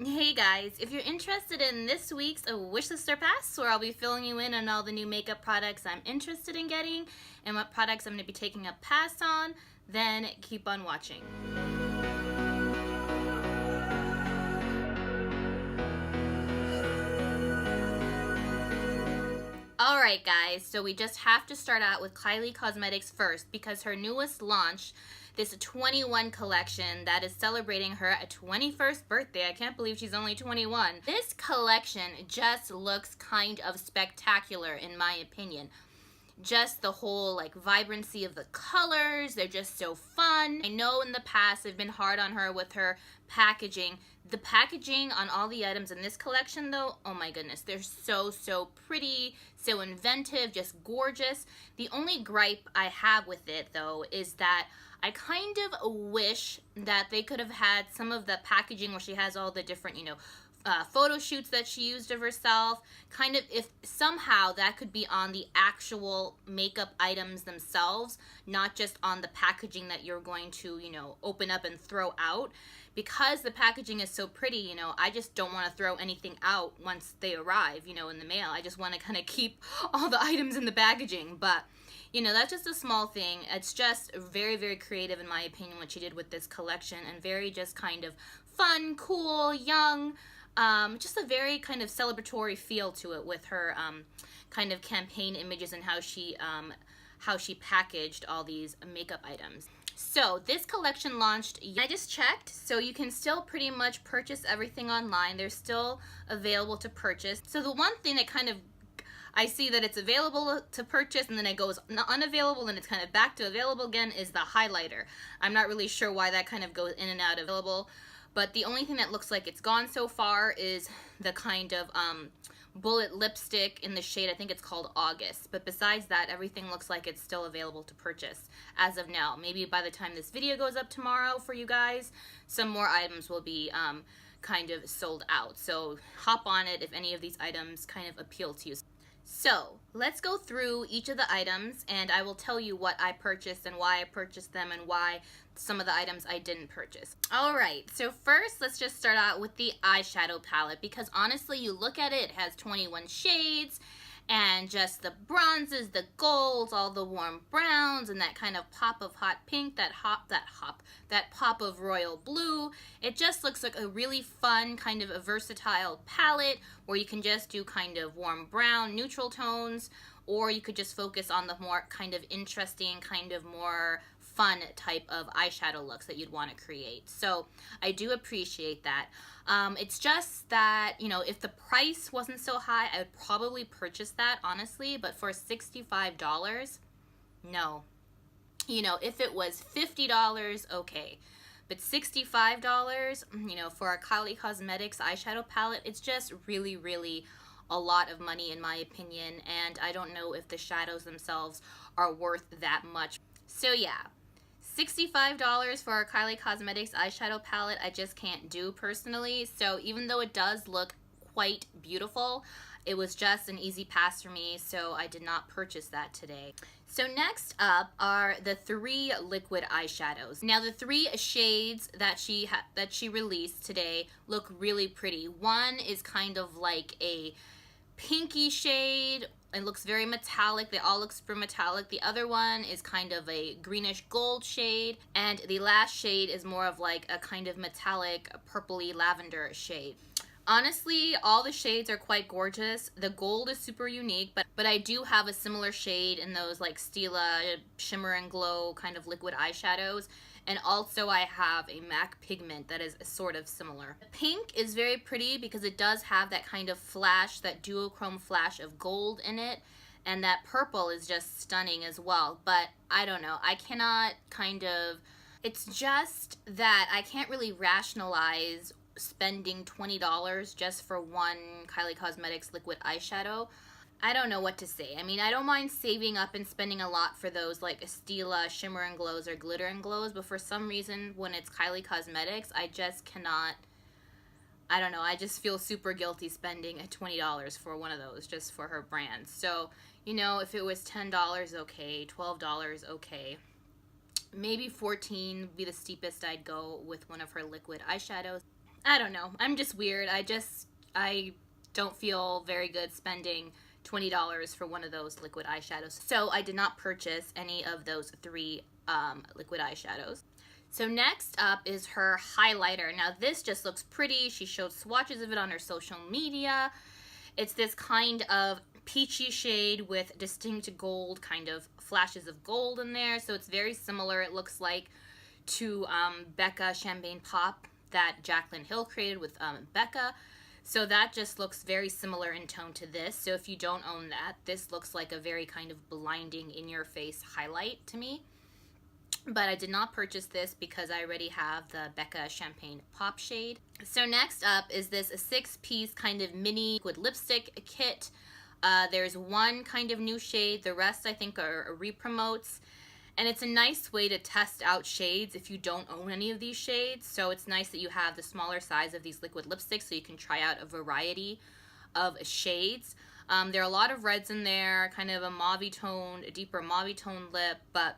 Hey guys, if you're interested in this week's Wishlist Surpass, where I'll be filling you in on all the new makeup products I'm interested in getting and what products I'm going to be taking a pass on, then keep on watching. Alright guys, so we just have to start out with Kylie Cosmetics first because her newest launch, this 21 collection that is celebrating her 21st birthday. I can't believe she's only 21. This collection just looks kind of spectacular in my opinion. Just the whole vibrancy of the colors, they're just so fun. I know in the past I've been hard on her with her packaging. The packaging on all the items in this collection though, oh my goodness, they're so pretty, so inventive, just gorgeous. The only gripe I have with it though is that I kind of wish that they could have had some of the packaging where she has all the different, photo shoots that she used of herself, kind of if somehow that could be on the actual makeup items themselves, not just on the packaging that you're going to, open up and throw out. Because the packaging is so pretty, I just don't want to throw anything out once they arrive, in the mail. I just want to kind of keep all the items in the packaging, but that's just a small thing. It's just very creative in my opinion what she did with this collection, and very just kind of fun, cool, young, just a very kind of celebratory feel to it with her kind of campaign images and how she packaged all these makeup items. So this collection launched, I just checked, so you can still pretty much purchase everything online. They're still available to purchase. So the one thing that kind of I see that it's available to purchase and then it goes unavailable and it's kind of back to available again is the highlighter. I'm not really sure why that kind of goes in and out of available, but the only thing that looks like it's gone so far is the kind of bullet lipstick in the shade, I think it's called August. But besides that, everything looks like it's still available to purchase as of now. Maybe by the time this video goes up tomorrow for you guys, some more items will be kind of sold out. So hop on it if any of these items kind of appeal to you. So let's go through each of the items and I will tell you what I purchased and why I purchased them and why some of the items I didn't purchase. Alright, so first let's just start out with the eyeshadow palette, because honestly you look at it, it has 21 shades and just the bronzes, the golds, all the warm browns, and that kind of pop of hot pink, that pop of royal blue. It just looks like a really fun, kind of a versatile palette where you can just do kind of warm brown, neutral tones, or you could just focus on the more kind of interesting, kind of more fun type of eyeshadow looks that you'd want to create. So I do appreciate that. It's just that, if the price wasn't so high, I would probably purchase that, honestly, but for $65, no. If it was $50, okay. But $65, for a Kylie Cosmetics eyeshadow palette, it's just really a lot of money in my opinion, and I don't know if the shadows themselves are worth that much. So yeah, $65 for our Kylie Cosmetics eyeshadow palette I just can't do personally. So even though it does look quite beautiful, it was just an easy pass for me, so I did not purchase that today. So next up are the 3 liquid eyeshadows. Now the 3 shades that she released today look really pretty. One is kind of like a pinky shade. It looks very metallic. They all look super metallic. The other one is kind of a greenish gold shade, and the last shade is more of like a kind of metallic purpley lavender shade. Honestly, all the shades are quite gorgeous. The gold is super unique, but I do have a similar shade in those like Stila Shimmer and Glow kind of liquid eyeshadows. And also I have a MAC pigment that is sort of similar. The pink is very pretty because it does have that kind of flash, that duochrome flash of gold in it. And that purple is just stunning as well. But I don't know, I cannot it's just that I can't really rationalize spending $20 just for one Kylie Cosmetics liquid eyeshadow. I don't know what to say. I mean, I don't mind saving up and spending a lot for those like Stila Shimmer and Glows or Glitter and Glows, but for some reason when it's Kylie Cosmetics, I just cannot, I don't know, I just feel super guilty spending $20 for one of those just for her brand. So, if it was $10, okay, $12, okay. Maybe $14 would be the steepest I'd go with one of her liquid eyeshadows. I don't know. I'm just weird. I don't feel very good spending $20 for one of those liquid eyeshadows. So I did not purchase any of those three liquid eyeshadows. So next up is her highlighter. Now this just looks pretty. She showed swatches of it on her social media. It's this kind of peachy shade with distinct gold, kind of flashes of gold in there. So it's very similar, it looks like, to Becca Champagne Pop that Jaclyn Hill created with Becca. So that just looks very similar in tone to this. So if you don't own that, this looks like a very kind of blinding in-your-face highlight to me. But I did not purchase this because I already have the Becca Champagne Pop shade. So next up is this 6-piece kind of mini liquid lipstick kit. There's one kind of new shade. The rest I think are re-promotes. And it's a nice way to test out shades if you don't own any of these shades. So it's nice that you have the smaller size of these liquid lipsticks so you can try out a variety of shades. There are a lot of reds in there, kind of a mauve tone, a deeper mauve tone lip, but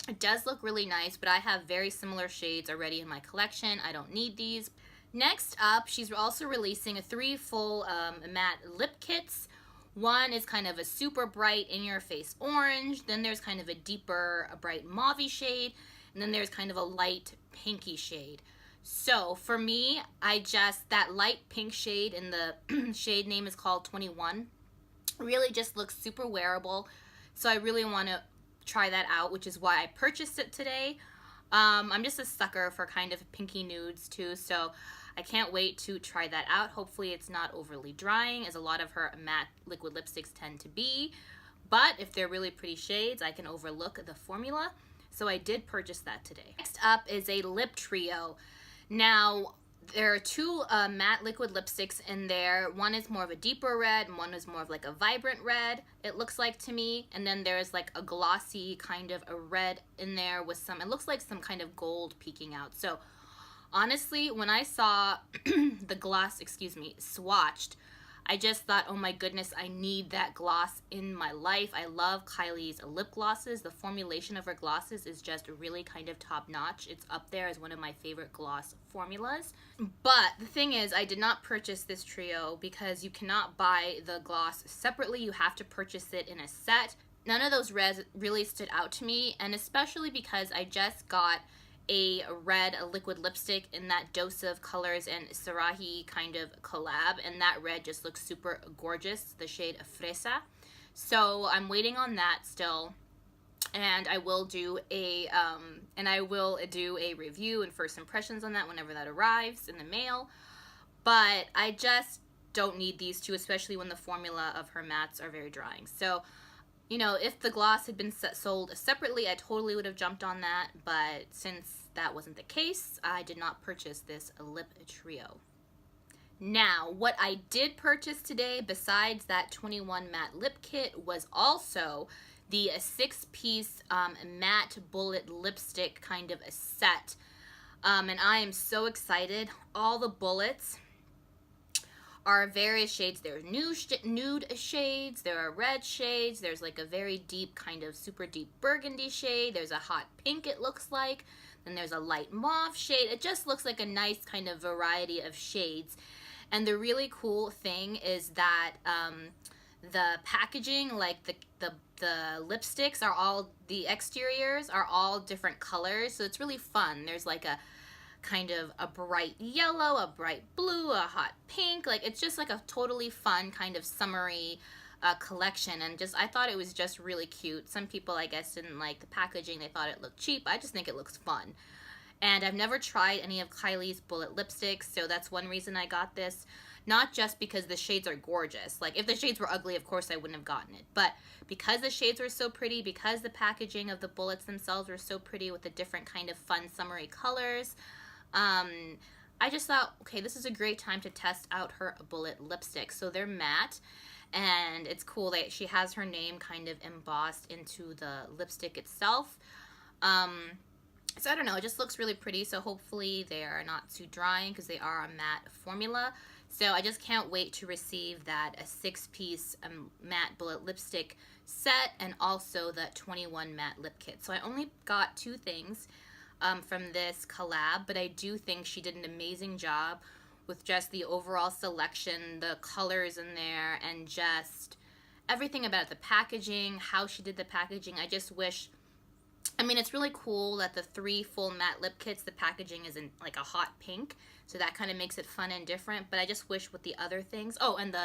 it does look really nice. But I have very similar shades already in my collection. I don't need these. Next up, she's also releasing 3 full matte lip kits. One is kind of a super bright in-your-face orange, then there's kind of a deeper, a bright mauve shade, and then there's kind of a light pinky shade. So for me, that light pink shade, and the shade name is called 21, really just looks super wearable. So I really want to try that out, which is why I purchased it today. I'm just a sucker for kind of pinky nudes too, so I can't wait to try that out. Hopefully it's not overly drying, as a lot of her matte liquid lipsticks tend to be. But if they're really pretty shades, I can overlook the formula. So I did purchase that today. Next up is a lip trio. Now, there are 2 matte liquid lipsticks in there. One is more of a deeper red, and one is more of like a vibrant red, it looks like to me. And then there's like a glossy kind of a red in there with some, it looks like some kind of gold peeking out. So honestly, when I saw the gloss, swatched, I just thought, oh my goodness, I need that gloss in my life. I love Kylie's lip glosses. The formulation of her glosses is just really kind of top notch. It's up there as one of my favorite gloss formulas. But the thing is, I did not purchase this trio because you cannot buy the gloss separately. You have to purchase it in a set. None of those reds really stood out to me, and especially because I just got a liquid lipstick in that Dose of Colors and Sarahi kind of collab, and that red just looks super gorgeous, the shade Fresa. So I'm waiting on that still, and I will do a review and first impressions on that whenever that arrives in the mail. But I just don't need these 2, especially when the formula of her mattes are very drying. So, you know, if the gloss had been sold separately, I totally would have jumped on that, but since that wasn't the case, I did not purchase this lip trio. Now, what I did purchase today, besides that 21 matte lip kit, was also the 6-piece matte bullet lipstick kind of a set. And I am so excited. All the bullets are various shades. There are nude shades, there are red shades, there's like a very deep kind of super deep burgundy shade, there's a hot pink it looks like, then there's a light mauve shade. It just looks like a nice kind of variety of shades. And the really cool thing is that the packaging, like the lipsticks are all, the exteriors are all different colors, so it's really fun. There's like a kind of a bright yellow, a bright blue, a hot pink. Like, it's just like a totally fun kind of summery collection, and just I thought it was just really cute. Some people, I guess, didn't like the packaging. They thought it looked cheap. I just think it looks fun. And I've never tried any of Kylie's bullet lipsticks, so that's one reason I got this. Not just because the shades are gorgeous. Like, if the shades were ugly, of course I wouldn't have gotten it. But because the shades were so pretty, because the packaging of the bullets themselves were so pretty with the different kind of fun summery colors, I just thought, okay, this is a great time to test out her bullet lipsticks. So they're matte, and it's cool that she has her name kind of embossed into the lipstick itself. So I don't know, it just looks really pretty. So hopefully they are not too drying because they are a matte formula. So I just can't wait to receive that 6-piece matte bullet lipstick set, and also the 21 matte lip kit. So I only got 2 things from this collab, but I do think she did an amazing job with just the overall selection, the colors in there, and just everything about it, the packaging, how she did the packaging. I just wish, I mean, it's really cool that the 3 full matte lip kits, the packaging is in like a hot pink, so that kind of makes it fun and different. But I just wish with the other things, oh, and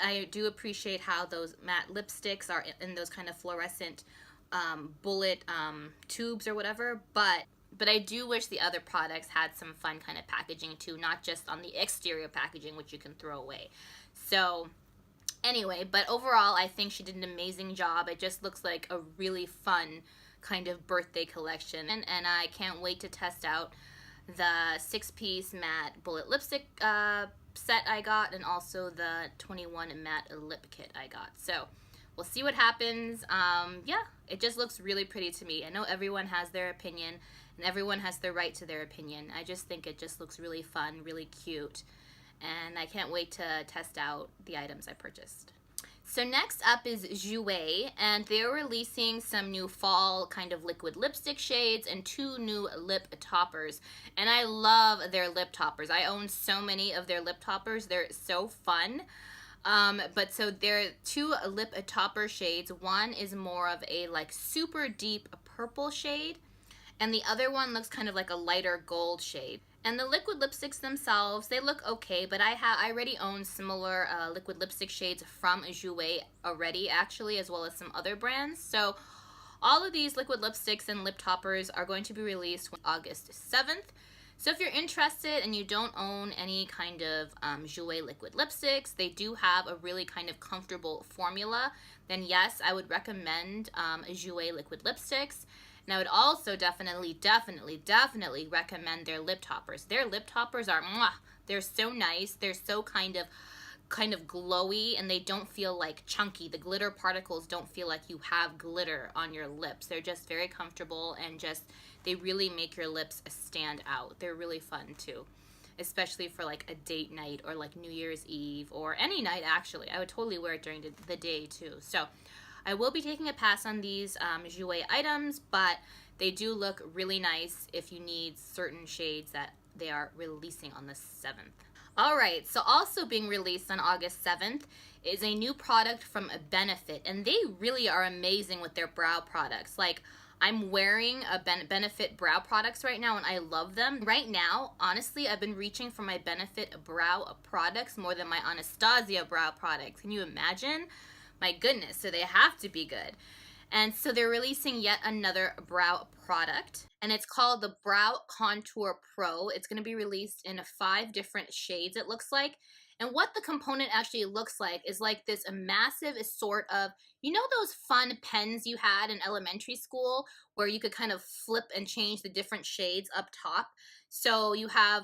I do appreciate how those matte lipsticks are in those kind of fluorescent bullet tubes or whatever. But I do wish the other products had some fun kind of packaging too, not just on the exterior packaging, which you can throw away. So anyway, but overall, I think she did an amazing job. It just looks like a really fun kind of birthday collection. And I can't wait to test out the 6-piece matte bullet lipstick set I got, and also the 21 matte lip kit I got. So we'll see what happens. Yeah, it just looks really pretty to me. I know everyone has their opinion, and everyone has the right to their opinion. I just think it just looks really fun, really cute, and I can't wait to test out the items I purchased. So next up is Jouer, and they're releasing some new fall kind of liquid lipstick shades and 2 new lip toppers. And I love their lip toppers. I own so many of their lip toppers. They're so fun. But so there are 2 lip topper shades. One is more of a like super deep purple shade, and the other one looks kind of like a lighter gold shade. And the liquid lipsticks themselves, they look okay, but I already own similar liquid lipstick shades from Jouer already, actually, as well as some other brands. So all of these liquid lipsticks and lip toppers are going to be released on August 7th. So if you're interested and you don't own any kind of Jouer liquid lipsticks, they do have a really kind of comfortable formula, then yes, I would recommend Jouer liquid lipsticks. And I would also definitely recommend their lip toppers. Their lip toppers are, mwah, they're so nice. They're so kind of glowy, and they don't feel like chunky. The glitter particles don't feel like you have glitter on your lips. They're just very comfortable, and just, they really make your lips stand out. They're really fun too, especially for like a date night or like New Year's Eve or any night actually. I would totally wear it during the day too. So I will be taking a pass on these Jouer items, but they do look really nice if you need certain shades that they are releasing on the 7th. Alright, so also being released on August 7th is a new product from Benefit, and they really are amazing with their brow products. Like, I'm wearing a Benefit brow products right now, and I love them. Right now, honestly, I've been reaching for my Benefit brow products more than my Anastasia brow products. Can you imagine? My goodness, so they have to be good. And so they're releasing yet another brow product, and it's called the Brow Contour Pro. It's going to be released in 5 different shades, it looks like. And what the component actually looks like is like this massive sort of, you know those fun pens you had in elementary school where you could kind of flip and change the different shades up top? So you have,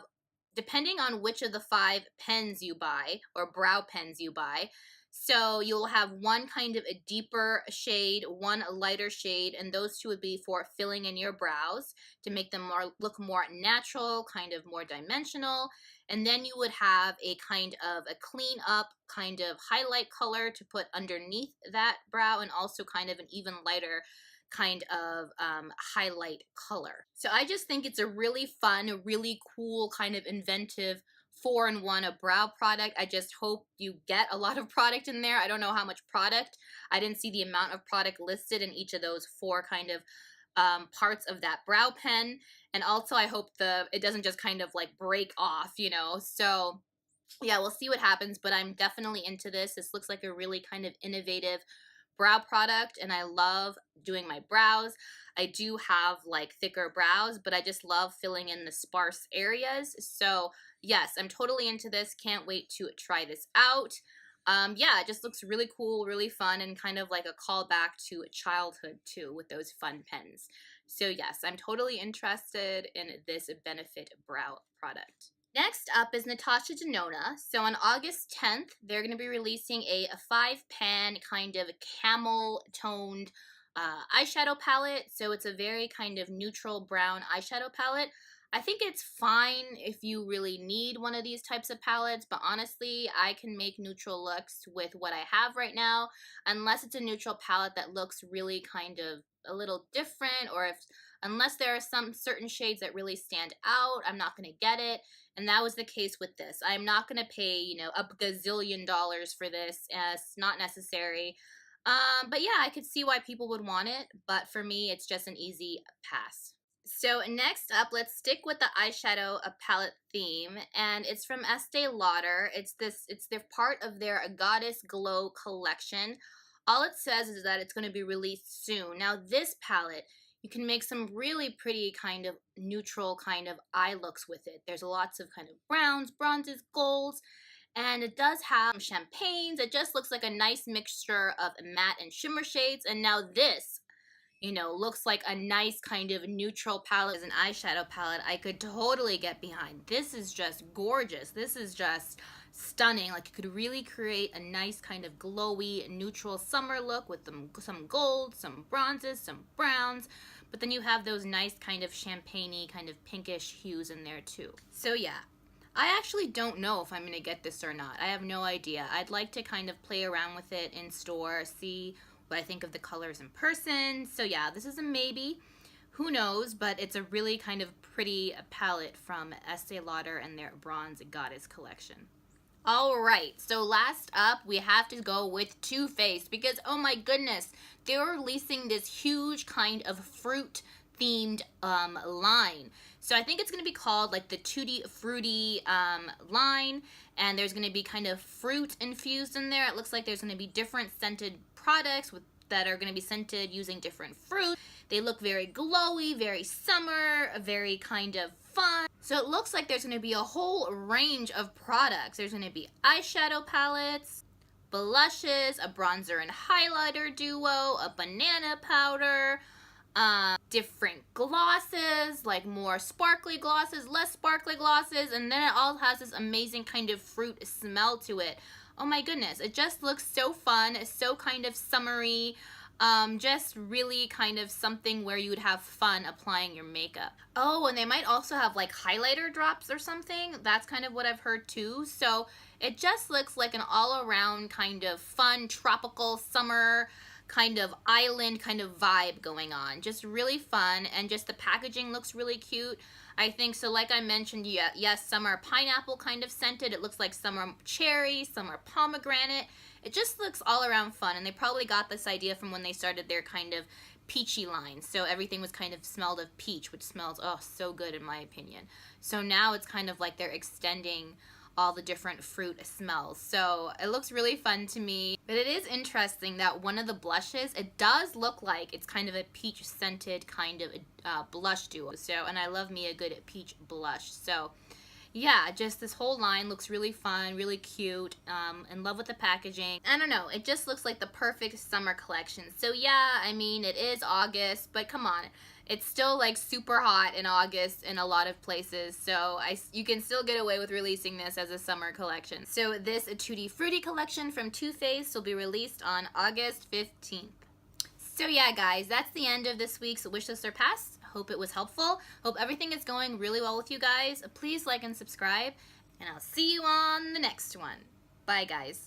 depending on which of the 5 pens you buy, or brow pens you buy, so you'll have one kind of a deeper shade, one a lighter shade, and those 2 would be for filling in your brows to make them look more natural, kind of more dimensional. And then you would have a kind of a clean up kind of highlight color to put underneath that brow, and also kind of an even lighter kind of highlight color. So I just think it's a really fun, really cool, kind of inventive 4-in-1 a brow product. I just hope you get a lot of product in there. I don't know how much product. I didn't see the amount of product listed in each of those 4 kind of parts of that brow pen. And also I hope it doesn't just kind of like break off, you know. So yeah, we'll see what happens, but I'm definitely into this. This looks like a really kind of innovative brow product, and I love doing my brows. I do have like thicker brows, but I just love filling in the sparse areas. So yes, I'm totally into this. Can't wait to try this out. Yeah, it just looks really cool, really fun, and kind of like a callback to childhood too with those fun pens. So yes, I'm totally interested in this Benefit brow product. Next up is Natasha Denona. So on August 10th, they're going to be releasing a 5-pan kind of camel toned eyeshadow palette. So it's a very kind of neutral brown eyeshadow palette. I think it's fine if you really need one of these types of palettes, but honestly, I can make neutral looks with what I have right now, unless it's a neutral palette that looks really kind of a little different, or unless there are some certain shades that really stand out, I'm not going to get it. And that was the case with this. I'm not going to pay, you know, a gazillion dollars for this. It's not necessary. But yeah, I could see why people would want it. But for me, it's just an easy pass. So next up, let's stick with the eyeshadow palette theme, and it's from Estee Lauder. It's their part of their Goddess Glow collection. All it says is that it's going to be released soon. Now this palette, you can make some really pretty kind of neutral kind of eye looks with it. There's lots of kind of browns, bronzes, golds, and it does have champagnes. It just looks like a nice mixture of matte and shimmer shades. And now this, you know, looks like a nice kind of neutral palette. As an eyeshadow palette I could totally get behind. This is just gorgeous. This is just stunning. Like, you could really create a nice kind of glowy neutral summer look with some gold, some bronzes, some browns, but then you have those nice kind of champagne-y kind of pinkish hues in there too. So yeah, I actually don't know if I'm going to get this or not. I have no idea. I'd like to kind of play around with it in store, see what I think of the colors in person. So yeah, this is a maybe. Who knows, but it's a really kind of pretty palette from Estee Lauder and their Bronze Goddess collection. Alright, so last up we have to go with Too Faced, because oh my goodness, they're releasing this huge kind of fruit themed line. So I think it's going to be called like the Tutti Frutti line, and there's going to be kind of fruit infused in there. It looks like there's going to be different scented products that are going to be scented using different fruit. They look very glowy, very summer, very kind of fun. So it looks like there's going to be a whole range of products. There's going to be eyeshadow palettes, blushes, a bronzer and highlighter duo, a banana powder, different glosses, like more sparkly glosses, less sparkly glosses, and then it all has this amazing kind of fruit smell to it. Oh my goodness, it just looks so fun, so kind of summery, just really kind of something where you would have fun applying your makeup. Oh, and they might also have like highlighter drops or something. That's kind of what I've heard too. So it just looks like an all-around kind of fun, tropical, summer kind of island kind of vibe going on. Just really fun, and just the packaging looks really cute. I think so. Like I mentioned, yeah, yes, some are pineapple kind of scented. It looks like some are cherry, some are pomegranate. It just looks all around fun, and they probably got this idea from when they started their kind of peachy line. So everything was kind of smelled of peach, which smells, oh, so good in my opinion. So now it's kind of like they're extending all the different fruit smells. So it looks really fun to me. But it is interesting that one of the blushes, it does look like it's kind of a peach scented kind of blush duo. So, and I love me a good peach blush. So yeah, just this whole line looks really fun, really cute. In love with the packaging. I don't know, it just looks like the perfect summer collection. So yeah, I mean, it is August, but come on. It's still like super hot in August in a lot of places, so you can still get away with releasing this as a summer collection. So this Tutti Frutti collection from Too Faced will be released on August 15th. So yeah, guys, that's the end of this week's Wishlist Surpassed. Hope it was helpful. Hope everything is going really well with you guys. Please like and subscribe, and I'll see you on the next one. Bye, guys.